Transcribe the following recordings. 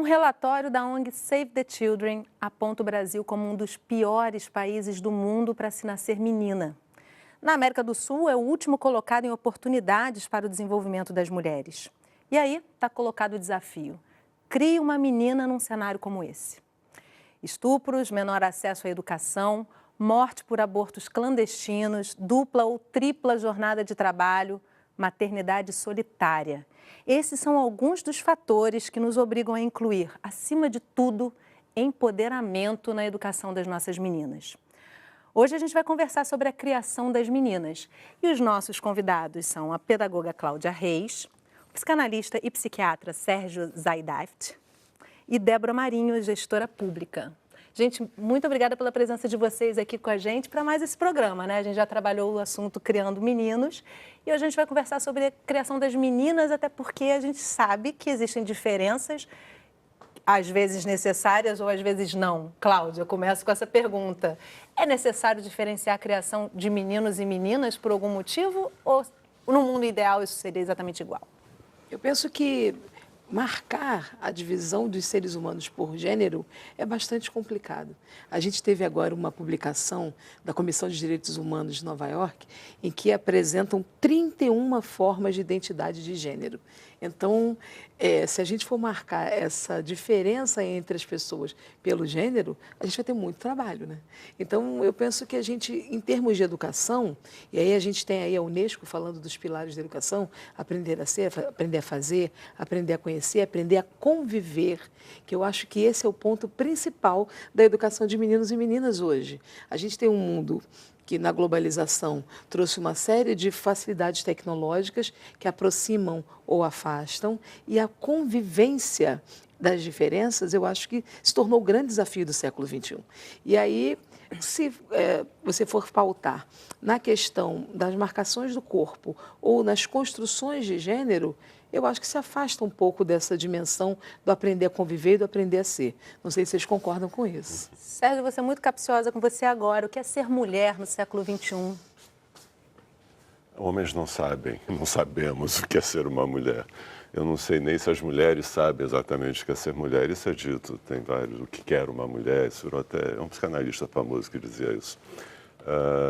Um relatório da ONG Save the Children aponta o Brasil como um dos piores países do mundo para se nascer menina. Na América do Sul, é o último colocado em oportunidades para o desenvolvimento das mulheres. E aí está colocado o desafio: crie uma menina num cenário como esse. Estupros, menor acesso à educação, morte por abortos clandestinos, dupla ou tripla jornada de trabalho, maternidade solitária. Esses são alguns dos fatores que nos obrigam a incluir, acima de tudo, empoderamento na educação das nossas meninas. Hoje a gente vai conversar sobre a criação das meninas. E os nossos convidados são a pedagoga Cláudia Reis, o psicanalista e psiquiatra Sérgio Zaidaft e Débora Marinho, gestora pública. Gente, muito obrigada pela presença de vocês aqui com a gente para mais esse programa, né? A gente já trabalhou o assunto Criando Meninos e hoje a gente vai conversar sobre a criação das meninas, até porque a gente sabe que existem diferenças, às vezes necessárias ou às vezes não. Cláudia, eu começo com essa pergunta. É necessário diferenciar a criação de meninos e meninas por algum motivo ou no mundo ideal isso seria exatamente igual? Eu penso que marcar a divisão dos seres humanos por gênero é bastante complicado. A gente teve agora uma publicação da Comissão de Direitos Humanos de Nova York, em que apresentam 31 formas de identidade de gênero. Então, se a gente for marcar essa diferença entre as pessoas pelo gênero, a gente vai ter muito trabalho, né? Então, eu penso que a gente, em termos de educação, e aí a gente tem aí a Unesco falando dos pilares da educação, aprender a ser, aprender a fazer, aprender a conhecer, aprender a conviver, que eu acho que esse é o ponto principal da educação de meninos e meninas hoje. A gente tem um mundo que na globalização trouxe uma série de facilidades tecnológicas que aproximam ou afastam, e a convivência das diferenças, eu acho que se tornou o grande desafio do século XXI. E aí, se você for pautar na questão das marcações do corpo ou nas construções de gênero, eu acho que se afasta um pouco dessa dimensão do aprender a conviver e do aprender a ser. Não sei se vocês concordam com isso. Sérgio, você é muito capciosa com você agora. O que é ser mulher no século XXI? Homens não sabem, não sabemos o que é ser uma mulher. Eu não sei nem se as mulheres sabem exatamente o que é ser mulher. Isso é dito, tem vários, o que quer uma mulher, isso virou até um psicanalista famoso que dizia isso.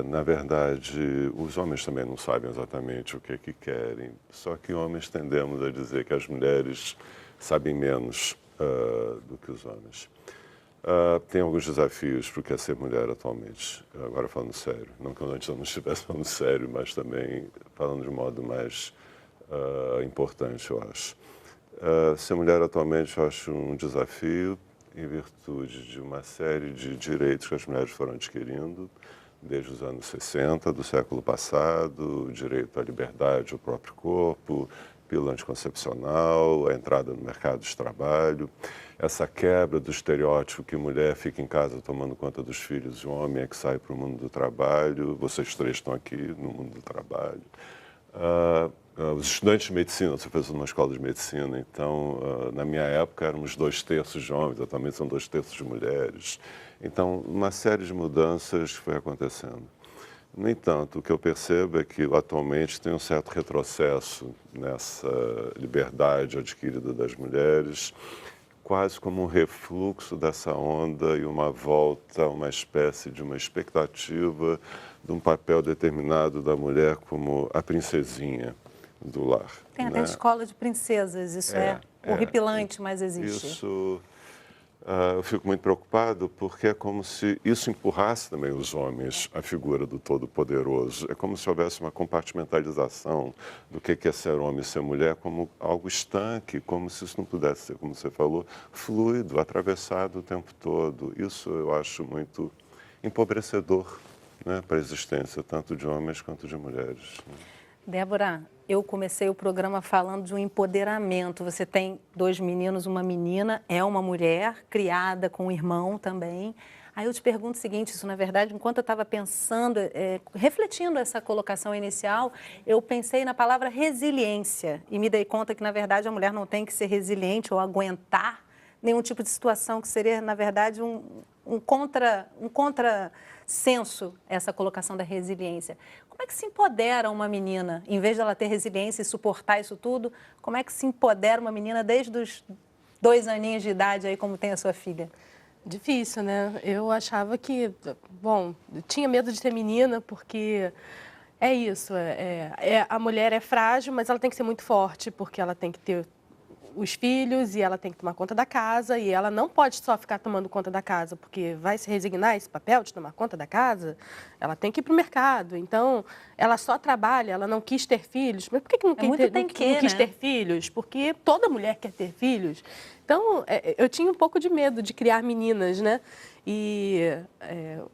Na verdade, os homens também não sabem exatamente o que é que querem, só que homens tendemos a dizer que as mulheres sabem menos do que os homens. Tem alguns desafios para o que é ser mulher atualmente, agora falando sério. Não que eu antes não estivesse falando sério, mas também falando de modo mais importante, eu acho. Ser mulher atualmente eu acho um desafio em virtude de uma série de direitos que as mulheres foram adquirindo desde os anos 60 do século passado, o direito à liberdade, ao próprio corpo, pílula anticoncepcional, a entrada no mercado de trabalho, essa quebra do estereótipo que mulher fica em casa tomando conta dos filhos e o homem é que sai para o mundo do trabalho. Vocês três estão aqui no mundo do trabalho. Os estudantes de medicina, eu sou professor numa escola de medicina, então, na minha época, éramos 2/3 de homens, atualmente são 2/3 de mulheres. Então, uma série de mudanças foi acontecendo. No entanto, o que eu percebo é que, atualmente, tem um certo retrocesso nessa liberdade adquirida das mulheres, quase como um refluxo dessa onda e uma volta a uma espécie de uma expectativa de um papel determinado da mulher como a princesinha do lar. Tem até escola de princesas, isso é horripilante, mas existe. Isso, eu fico muito preocupado porque é como se isso empurrasse também os homens à figura do todo-poderoso. É como se houvesse uma compartimentalização do que é ser homem e ser mulher como algo estanque, como se isso não pudesse ser, como você falou, fluido, atravessado o tempo todo. Isso eu acho muito empobrecedor, né, para a existência tanto de homens quanto de mulheres. Débora, eu comecei o programa falando de um empoderamento. Você tem 2 meninos, uma menina, é uma mulher, criada com um irmão também. Aí eu te pergunto o seguinte, isso na verdade, enquanto eu estava pensando, refletindo essa colocação inicial, eu pensei na palavra resiliência e me dei conta que na verdade a mulher não tem que ser resiliente ou aguentar nenhum tipo de situação, que seria na verdade um contrassenso essa colocação da resiliência. Como é que se empodera uma menina, em vez de ela ter resiliência e suportar isso tudo, como é que se empodera uma menina desde os 2 aninhos de idade aí, como tem a sua filha? Difícil, né? Eu achava que, bom, eu tinha medo de ter menina porque é isso, a mulher é frágil, mas ela tem que ser muito forte porque ela tem que ter os filhos e ela tem que tomar conta da casa e ela não pode só ficar tomando conta da casa porque vai se resignar a esse papel de tomar conta da casa, ela tem que ir para o mercado. Então, ela só trabalha, ela não quis ter filhos. Mas por que não quis ter filhos? Porque toda mulher quer ter filhos. Então, eu tinha um pouco de medo de criar meninas, né? E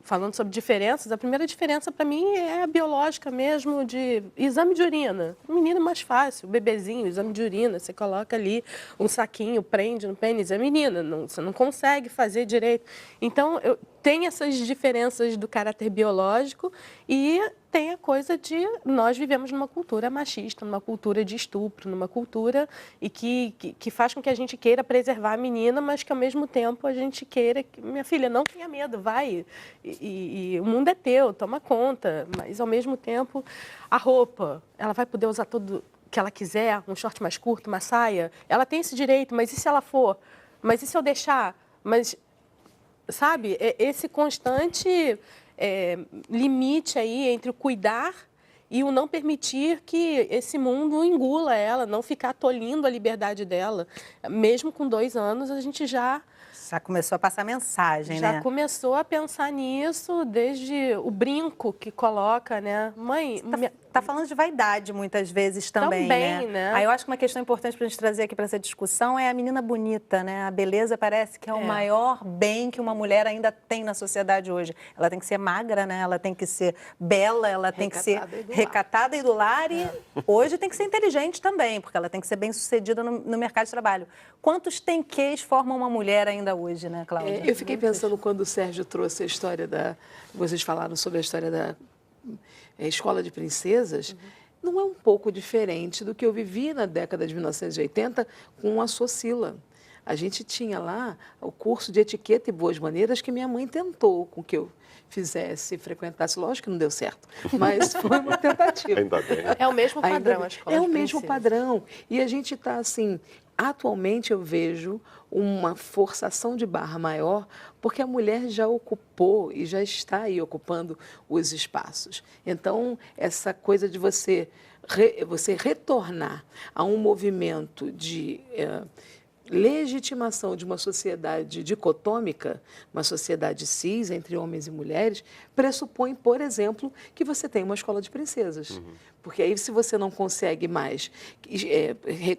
falando sobre diferenças, a primeira diferença para mim é a biológica mesmo, de exame de urina. Um menino é mais fácil, o bebezinho, exame de urina, você coloca ali um saquinho, prende no pênis, é menina, você não consegue fazer direito. Então, tem essas diferenças do caráter biológico e tem a coisa de nós vivemos numa cultura machista, numa cultura de estupro, numa cultura e que faz com que a gente queira preservar a menina, mas que ao mesmo tempo a gente queira que, minha filha, não tenha medo, vai, e o mundo é teu, toma conta, mas ao mesmo tempo a roupa, ela vai poder usar tudo que ela quiser, um short mais curto, uma saia, ela tem esse direito, mas e se ela for? Mas e se eu deixar? Mas, sabe, esse constante limite aí entre o cuidar e o não permitir que esse mundo engula ela, não ficar tolhindo a liberdade dela. Mesmo com 2 anos, a gente já começou a passar mensagem, né? Já começou a pensar nisso desde o brinco que coloca, né? Mãe... Tá falando de vaidade muitas vezes também, né? Aí eu acho que uma questão importante para a gente trazer aqui para essa discussão é a menina bonita, né? A beleza parece que é o maior bem que uma mulher ainda tem na sociedade hoje. Ela tem que ser magra, né? Ela tem que ser bela, ela tem que ser recatada e do lar. E hoje tem que ser inteligente também, porque ela tem que ser bem-sucedida no mercado de trabalho. Quantos tenquês formam uma mulher ainda hoje, né, Cláudia? Eu fiquei pensando quando o Sérgio trouxe a história vocês falaram sobre a história da Escola de Princesas, não é um pouco diferente do que eu vivi na década de 1980 com a Socila. A gente tinha lá o curso de etiqueta e boas maneiras que minha mãe tentou com que eu fizesse, frequentasse. Lógico que não deu certo, mas foi uma tentativa. Ainda bem. É o mesmo padrão, a Escola de Princesas. É o mesmo padrão. E a gente está assim... Atualmente eu vejo uma forçação de barra maior, porque a mulher já ocupou e já está aí ocupando os espaços. Então, essa coisa de você retornar a um movimento de legitimação de uma sociedade dicotômica, uma sociedade cis entre homens e mulheres, pressupõe, por exemplo, que você tem uma escola de princesas. Porque aí, se você não consegue mais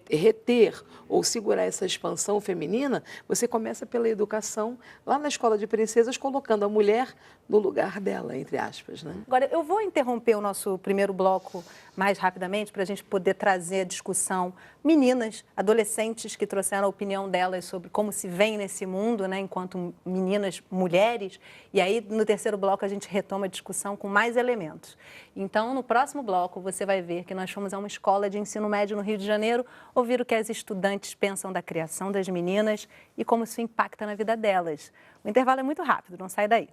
reter ou segurar essa expansão feminina, você começa pela educação lá na escola de princesas, colocando a mulher no lugar dela, entre aspas, né? Agora, eu vou interromper o nosso primeiro bloco mais rapidamente para a gente poder trazer a discussão meninas, adolescentes que trouxeram a opinião delas sobre como se veem nesse mundo, né, enquanto meninas, mulheres. E aí, no terceiro bloco, a gente retoma a discussão com mais elementos. Então, no próximo bloco, você vai ver que nós fomos a uma escola de ensino médio no Rio de Janeiro, ouvir o que as estudantes pensam da criação das meninas e como isso impacta na vida delas. O intervalo é muito rápido, não sai daí.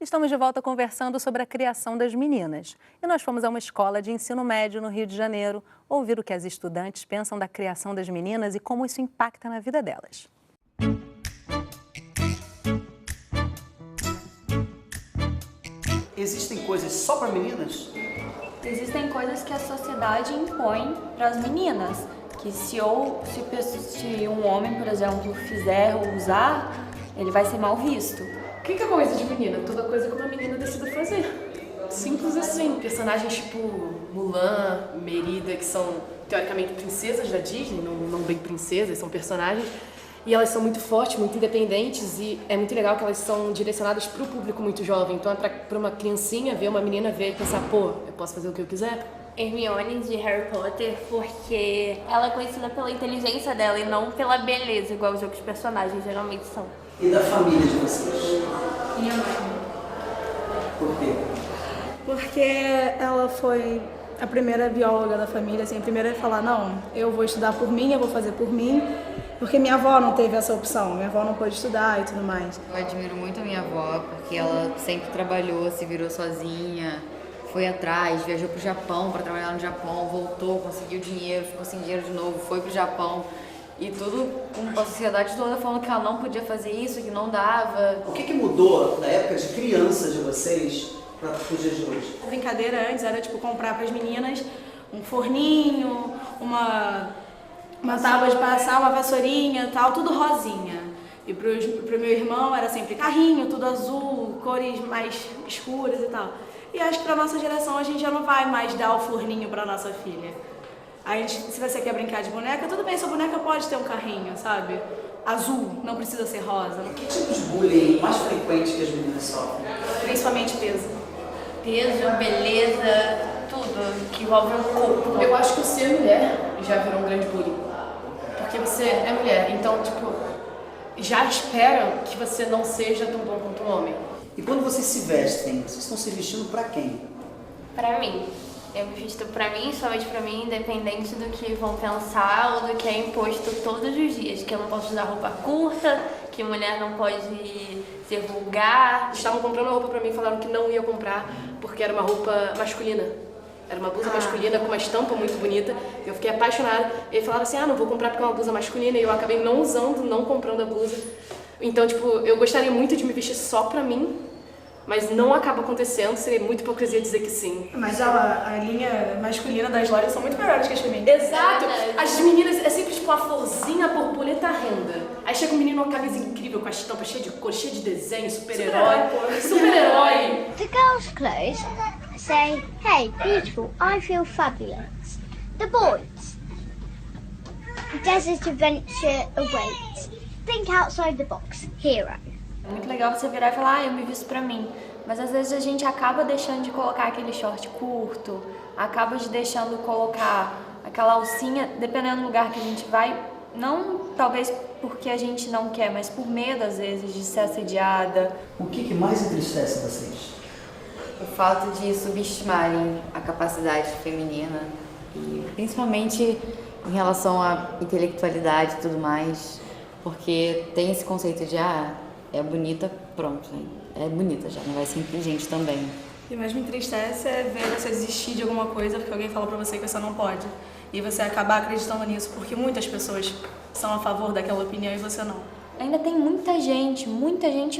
Estamos de volta conversando sobre a criação das meninas. E nós fomos a uma escola de ensino médio no Rio de Janeiro, ouvir o que as estudantes pensam da criação das meninas e como isso impacta na vida delas. Existem coisas só para meninas? Existem coisas que a sociedade impõe para as meninas, que se um homem, por exemplo, fizer ou usar, ele vai ser mal visto. O que é coisa de menina? Toda coisa que uma menina decida fazer. Simples assim. Personagens tipo Mulan, Merida, que são teoricamente princesas da Disney, não bem princesas, são personagens. E elas são muito fortes, muito independentes e é muito legal que elas são direcionadas para o público muito jovem. Então é para uma criancinha ver, uma menina ver e pensar, pô, eu posso fazer o que eu quiser? Hermione de Harry Potter, porque ela é conhecida pela inteligência dela e não pela beleza, igual os outros personagens geralmente são. E da família de vocês? Minha mãe. Por quê? Porque ela foi a primeira bióloga da família, assim, a primeira a falar, não, eu vou estudar por mim, eu vou fazer por mim, porque minha avó não teve essa opção, minha avó não pôde estudar e tudo mais. Eu admiro muito a minha avó, porque ela sempre trabalhou, se virou sozinha, foi atrás, viajou pro Japão para trabalhar no Japão, voltou, conseguiu dinheiro, ficou sem dinheiro de novo, foi pro Japão. E tudo com a sociedade toda falando que ela não podia fazer isso, que não dava. O que mudou da época de criança de vocês para os dias de hoje? A brincadeira antes era, tipo, comprar para as meninas um forninho, uma tábua de passar, uma vassourinha, tal, tudo rosinha. E pro meu irmão era sempre carrinho, tudo azul, cores mais escuras e tal. E acho que pra nossa geração a gente já não vai mais dar o forninho pra nossa filha. A gente, se você quer brincar de boneca, tudo bem, sua boneca pode ter um carrinho, sabe? Azul, não precisa ser rosa. Que tipo de bullying mais frequente que as meninas sofrem? Principalmente peso. Peso, beleza, tudo que envolve o corpo. Eu acho que o ser mulher já virou um grande bullying. Porque você é mulher, então, tipo, já esperam que você não seja tão bom quanto um homem. E quando vocês se vestem, vocês estão se vestindo para quem? Pra mim. Eu me visto pra mim, somente pra mim, independente do que vão pensar ou do que é imposto todos os dias. Que eu não posso usar roupa curta, que mulher não pode ser vulgar. Estavam comprando uma roupa pra mim e falaram que não ia comprar porque era uma roupa masculina. Era uma blusa masculina com uma estampa muito bonita. Eu fiquei apaixonada. E ele falava assim, não vou comprar porque é uma blusa masculina. E eu acabei não usando, não comprando a blusa. Então, tipo, eu gostaria muito de me vestir só pra mim, mas não acaba acontecendo, seria muito hipocrisia dizer que sim. Mas a linha masculina das lojas são muito melhores que as femininas. Exato! As meninas, é sempre tipo a florzinha, a borboleta renda. Aí chega um menino com uma camisa incrível, com a estampa cheia de cor, cheia de desenho, super-herói. Super-herói! The girls' clothes say, hey, beautiful, I feel fabulous. The boys, desert adventure awaits. Think outside the box, hero. É muito legal você virar e falar, eu me visto pra mim. Mas às vezes a gente acaba deixando de colocar aquele short curto, acaba de deixando colocar aquela alcinha, dependendo do lugar que a gente vai, não talvez porque a gente não quer, mas por medo às vezes de ser assediada. O que mais entristece vocês? O fato de subestimarem a capacidade feminina, e principalmente em relação à intelectualidade e tudo mais, porque tem esse conceito de, é bonita, pronto, né? É bonita já, não vai ser inteligente também. O que mais me entristece é ver você desistir de alguma coisa porque alguém fala pra você que você não pode. E você acabar acreditando nisso porque muitas pessoas são a favor daquela opinião e você não. Ainda tem muita gente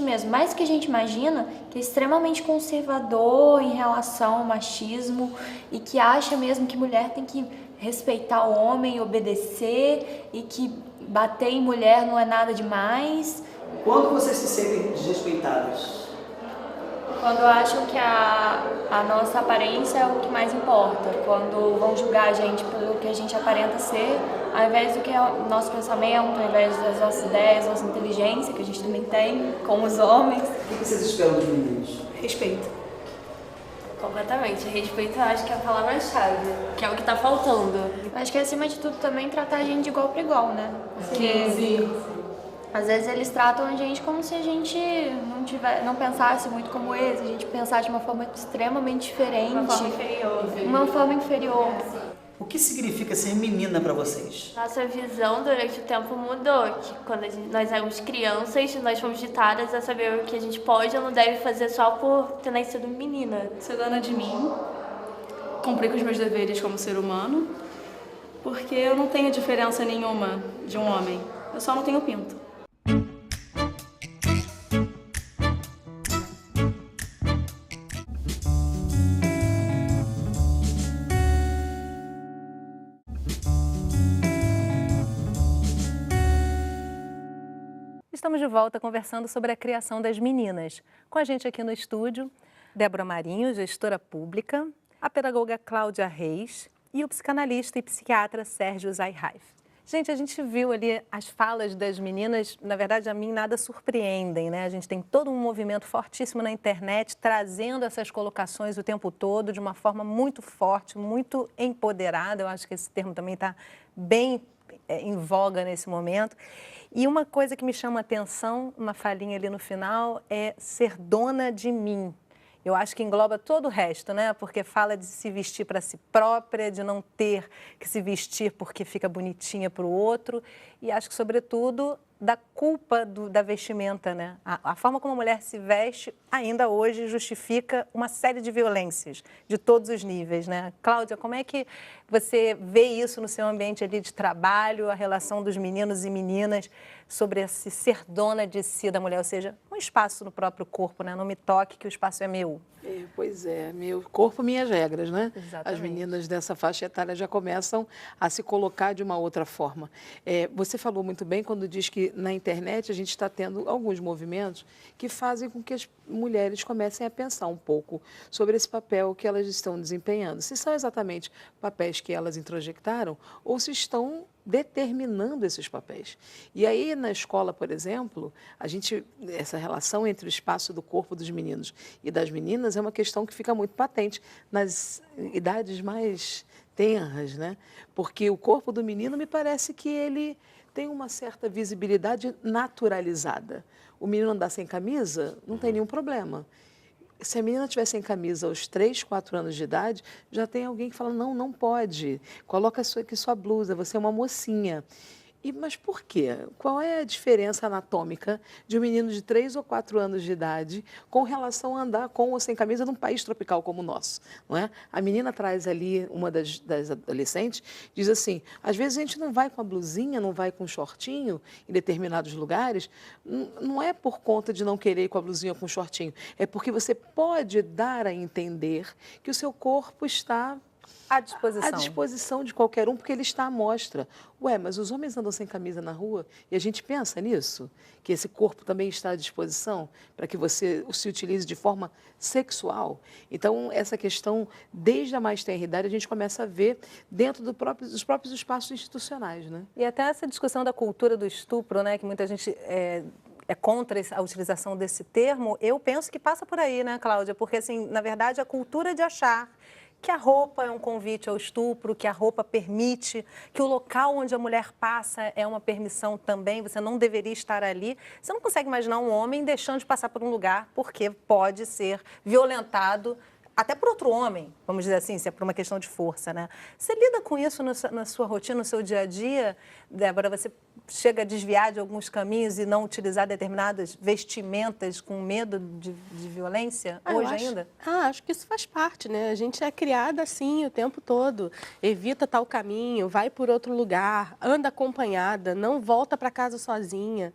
mesmo, mais do que a gente imagina, que é extremamente conservador em relação ao machismo e que acha mesmo que mulher tem que respeitar o homem, obedecer e que bater em mulher não é nada demais. Quando vocês se sentem desrespeitadas? Quando acham que a nossa aparência é o que mais importa. Quando vão julgar a gente pelo que a gente aparenta ser, ao invés do que é o nosso pensamento, ao invés das nossas ideias, nossa inteligência, que a gente também tem, como os homens. O que vocês esperam dos meninos? Respeito. Completamente. Respeito, eu acho que é a palavra-chave, que é o que tá faltando. Eu acho que, acima de tudo, também tratar a gente de igual para igual, né? Porque Sim. às vezes eles tratam a gente como se a gente não pensasse muito como eles, a gente pensasse de uma forma extremamente diferente. Uma forma inferior. O que significa ser menina para vocês? Nossa visão durante o tempo mudou, que quando nós éramos crianças, nós fomos ditadas a saber o que a gente pode ou não deve fazer só por ter nascido menina. Ser dona de mim, cumprir com os meus deveres como ser humano, porque eu não tenho diferença nenhuma de um homem, eu só não tenho pinto. Estamos de volta conversando sobre a criação das meninas. Com a gente aqui no estúdio, Débora Marinho, gestora pública, a pedagoga Cláudia Reis e o psicanalista e psiquiatra Sérgio Zayhaif. Gente, a gente viu ali as falas das meninas, na verdade a mim nada surpreendem, né? A gente tem todo um movimento fortíssimo na internet, trazendo essas colocações o tempo todo, de uma forma muito forte, muito empoderada. Eu acho que esse termo também está bem em voga nesse momento. E uma coisa que me chama a atenção, uma falinha ali no final, é ser dona de mim. eu acho que engloba todo o resto, né? Porque fala de se vestir para si própria, de não ter que se vestir porque fica bonitinha para o outro. E acho que, sobretudo, da culpa da vestimenta, né? A forma como a mulher se veste, ainda hoje, justifica uma série de violências, de todos os níveis, né? Cláudia, como é que você vê isso no seu ambiente ali de trabalho, a relação dos meninos e meninas sobre esse ser dona de si da mulher, ou seja, um espaço no próprio corpo, né? Não me toque que o espaço é meu. Pois é, meu corpo, minhas regras, né? Exatamente. As meninas dessa faixa etária já começam a se colocar de uma outra forma. Você falou muito bem quando diz que na internet a gente está tendo alguns movimentos que fazem com que as mulheres comecem a pensar um pouco sobre esse papel que elas estão desempenhando. Se são exatamente papéis que elas introjetaram ou se estão determinando esses papéis. E aí, na escola, por exemplo, essa relação entre o espaço do corpo dos meninos e das meninas é uma questão que fica muito patente nas idades mais tenras, né? Porque o corpo do menino me parece que ele tem uma certa visibilidade naturalizada. O menino andar sem camisa, não tem nenhum problema. Se a menina estiver sem camisa aos 3, 4 anos de idade, já tem alguém que fala, não, não pode. Coloca aqui sua blusa, você é uma mocinha. Mas por quê? Qual é a diferença anatômica de um menino de 3 ou 4 anos de idade com relação a andar com ou sem camisa num país tropical como o nosso? Não é? A menina traz ali, uma das adolescentes, diz assim, às vezes a gente não vai com a blusinha, não vai com o shortinho em determinados lugares, não é por conta de não querer ir com a blusinha ou com o shortinho, é porque você pode dar a entender que o seu corpo está à disposição de qualquer um, porque ele está à mostra. Mas os homens andam sem camisa na rua e a gente pensa nisso? Que esse corpo também está à disposição para que você se utilize de forma sexual? Então, essa questão, desde a mais tenra idade, a gente começa a ver dentro dos próprios espaços institucionais, né? E até essa discussão da cultura do estupro, né, que muita gente é contra a utilização desse termo, eu penso que passa por aí, né, Cláudia? Porque, assim, na verdade, a cultura de achar que a roupa é um convite ao estupro, que a roupa permite, que o local onde a mulher passa é uma permissão também, você não deveria estar ali. Você não consegue imaginar um homem deixando de passar por um lugar porque pode ser violentado até por outro homem, vamos dizer assim, se é por uma questão de força, né? Você lida com isso na sua rotina, no seu dia a dia, Débora? Você chega a desviar de alguns caminhos e não utilizar determinadas vestimentas com medo de violência hoje ainda? Acho que isso faz parte, né? A gente é criada assim o tempo todo. Evita tal caminho, vai por outro lugar, anda acompanhada, não volta para casa sozinha.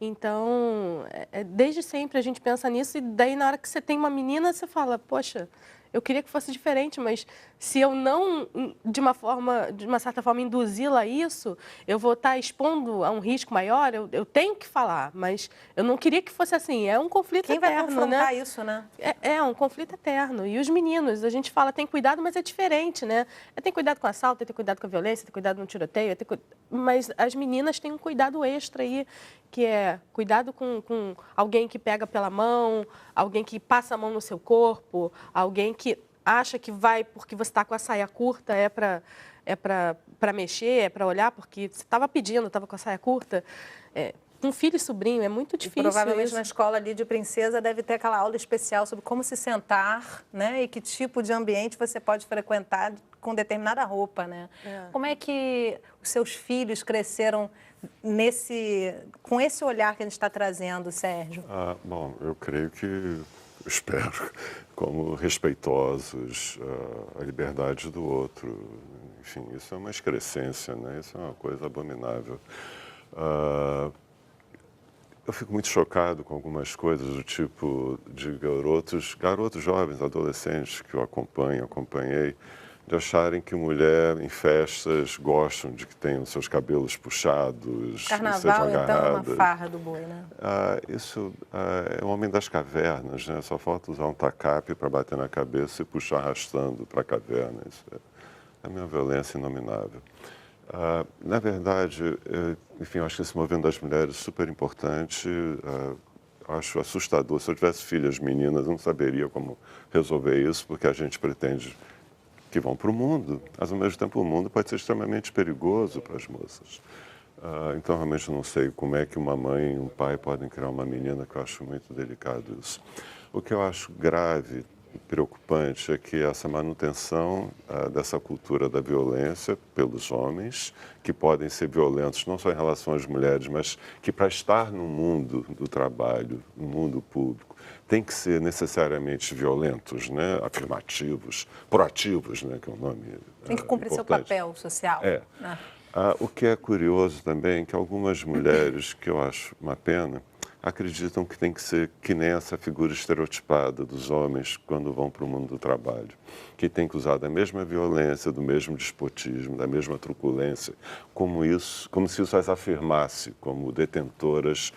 Então, desde sempre a gente pensa nisso e daí na hora que você tem uma menina, você fala, poxa, eu queria que fosse diferente, mas se eu não, de uma certa forma, induzi-la a isso, eu vou estar expondo a um risco maior, eu tenho que falar, mas eu não queria que fosse assim. É um conflito eterno, Quem vai confrontar isso, né? É um conflito eterno. E os meninos, a gente fala, tem cuidado, mas é diferente, né? Tem cuidado com assalto, tem cuidado com a violência, tem cuidado no tiroteio, mas as meninas têm um cuidado extra aí, que é cuidado com alguém que pega pela mão, alguém que passa a mão no seu corpo, alguém que acha que vai porque você está com a saia curta, é para mexer, é para olhar, porque você estava pedindo, estava com a saia curta. Com filho e sobrinho é muito difícil. E provavelmente isso. Na escola ali de princesa deve ter aquela aula especial sobre como se sentar, né? E que tipo de ambiente você pode frequentar com determinada roupa, né? Como é que os seus filhos cresceram com esse olhar que a gente está trazendo, Sérgio? Bom, eu creio que, espero, como respeitosos à liberdade do outro. Enfim, isso é uma excrescência, né? Isso é uma coisa abominável. Eu fico muito chocado com algumas coisas do tipo de garotos jovens, adolescentes que eu acompanhei, de acharem que mulher em festas gostam de que tenham seus cabelos puxados, Carnaval, sejam agarradas. Então, é uma farra do boi, né? Isso é o homem das cavernas, né? Só falta usar um tacape para bater na cabeça e puxar arrastando para a caverna. Isso é uma violência inominável. Na verdade, enfim, eu acho que esse movimento das mulheres é super importante. Acho assustador. Se eu tivesse filhas meninas, eu não saberia como resolver isso, porque a gente pretende que vão para o mundo, mas ao mesmo tempo o mundo pode ser extremamente perigoso para as moças. Então, realmente, eu não sei como é que uma mãe e um pai podem criar uma menina, que eu acho muito delicado isso. O que eu acho grave preocupante é que essa manutenção dessa cultura da violência pelos homens, que podem ser violentos não só em relação às mulheres, mas que para estar no mundo do trabalho, no mundo público, tem que ser necessariamente violentos, né? Afirmativos, proativos, né? Que é o nome tem que cumprir seu importante. papel social. Né? O que é curioso também é que algumas mulheres, que eu acho uma pena, acreditam que tem que ser que nem essa figura estereotipada dos homens quando vão para o mundo do trabalho, que tem que usar da mesma violência, do mesmo despotismo, da mesma truculência, como se isso as afirmasse como detentoras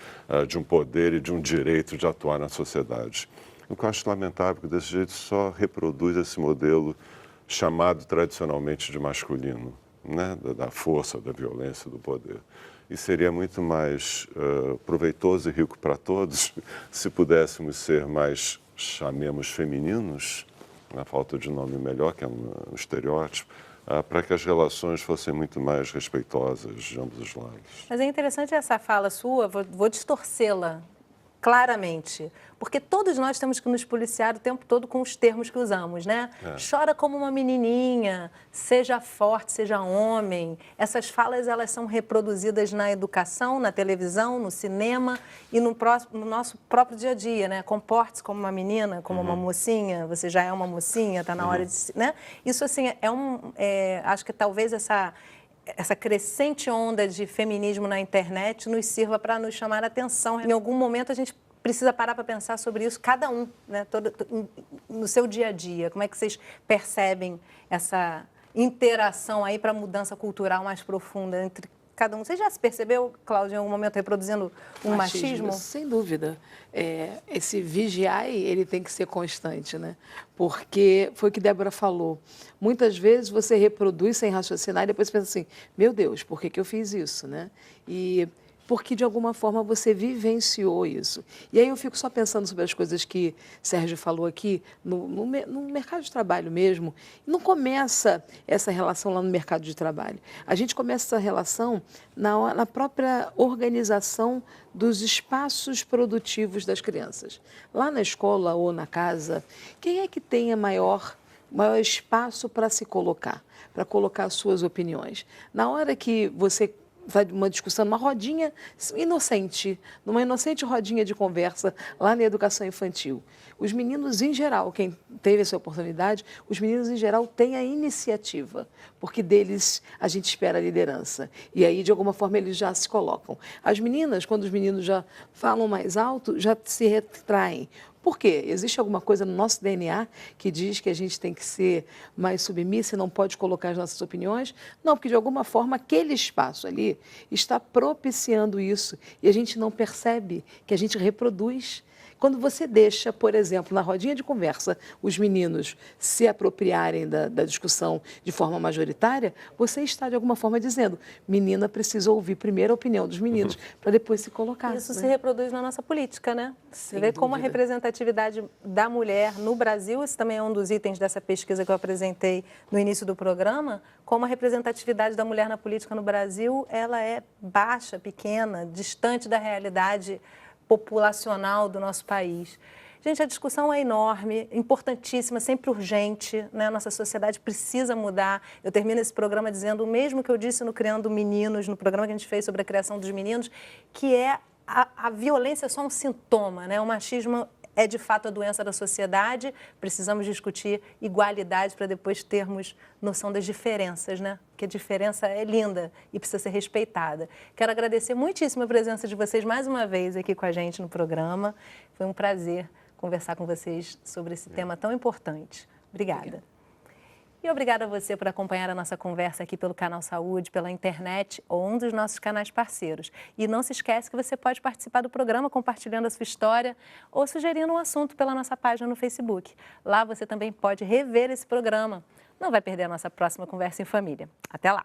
de um poder e de um direito de atuar na sociedade. O que eu acho lamentável é que desse jeito só reproduz esse modelo chamado tradicionalmente de masculino, né? Da força, da violência, do poder. E seria muito mais proveitoso e rico para todos se pudéssemos ser mais, chamemos, femininos, na falta de nome melhor, que é um estereótipo, para que as relações fossem muito mais respeitosas de ambos os lados. Mas é interessante essa fala sua, vou distorcê-la claramente, porque todos nós temos que nos policiar o tempo todo com os termos que usamos, né? Chora como uma menininha, seja forte, seja homem. Essas falas, elas são reproduzidas na educação, na televisão, no cinema e no nosso próprio dia a dia, né? Comporte-se como uma menina, como uma mocinha, você já é uma mocinha, está na hora de... né? Isso, assim, acho que talvez essa crescente onda de feminismo na internet nos sirva para nos chamar a atenção. Em algum momento a gente precisa parar para pensar sobre isso, cada um, né, no seu dia a dia. Como é que vocês percebem essa interação aí para a mudança cultural mais profunda entre cada um? Você já se percebeu, Cláudia, em algum momento reproduzindo um machismo? Sem dúvida. Esse vigiar, ele tem que ser constante, né? Porque foi o que Débora falou. Muitas vezes você reproduz sem raciocinar e depois pensa assim, meu Deus, por que eu fiz isso, né? E porque, de alguma forma, você vivenciou isso. E aí eu fico só pensando sobre as coisas que Sérgio falou aqui, no mercado de trabalho mesmo. Não começa essa relação lá no mercado de trabalho. A gente começa essa relação na própria organização dos espaços produtivos das crianças. Lá na escola ou na casa, quem é que tem a maior espaço para se colocar, para colocar as suas opiniões? Na hora que você vai uma discussão, numa rodinha inocente, numa inocente rodinha de conversa lá na educação infantil. Os meninos, em geral, quem teve essa oportunidade, os meninos, em geral, têm a iniciativa, porque deles a gente espera a liderança. E aí, de alguma forma, eles já se colocam. As meninas, quando os meninos já falam mais alto, já se retraem. Por quê? Existe alguma coisa no nosso DNA que diz que a gente tem que ser mais submissa e não pode colocar as nossas opiniões? Não, porque de alguma forma aquele espaço ali está propiciando isso e a gente não percebe que a gente reproduz. Quando você deixa, por exemplo, na rodinha de conversa, os meninos se apropriarem da discussão de forma majoritária, você está, de alguma forma, dizendo, menina precisa ouvir primeiro a opinião dos meninos para depois se colocar. Isso se reproduz na nossa política, né? Você vê como a representatividade da mulher no Brasil, esse também é um dos itens dessa pesquisa que eu apresentei no início do programa, como a representatividade da mulher na política no Brasil, ela é baixa, pequena, distante da realidade populacional do nosso país. Gente, a discussão é enorme, importantíssima, sempre urgente, né? A nossa sociedade precisa mudar. Eu termino esse programa dizendo o mesmo que eu disse no Criando Meninos, no programa que a gente fez sobre a criação dos meninos, que é a violência é só um sintoma, né? O machismo é de fato a doença da sociedade, precisamos discutir igualdade para depois termos noção das diferenças, né? Porque a diferença é linda e precisa ser respeitada. Quero agradecer muitíssimo a presença de vocês mais uma vez aqui com a gente no programa. Foi um prazer conversar com vocês sobre esse tema tão importante. Obrigada. E obrigada a você por acompanhar a nossa conversa aqui pelo Canal Saúde, pela internet ou um dos nossos canais parceiros. E não se esquece que você pode participar do programa compartilhando a sua história ou sugerindo um assunto pela nossa página no Facebook. Lá você também pode rever esse programa. Não vai perder a nossa próxima Conversa em Família. Até lá!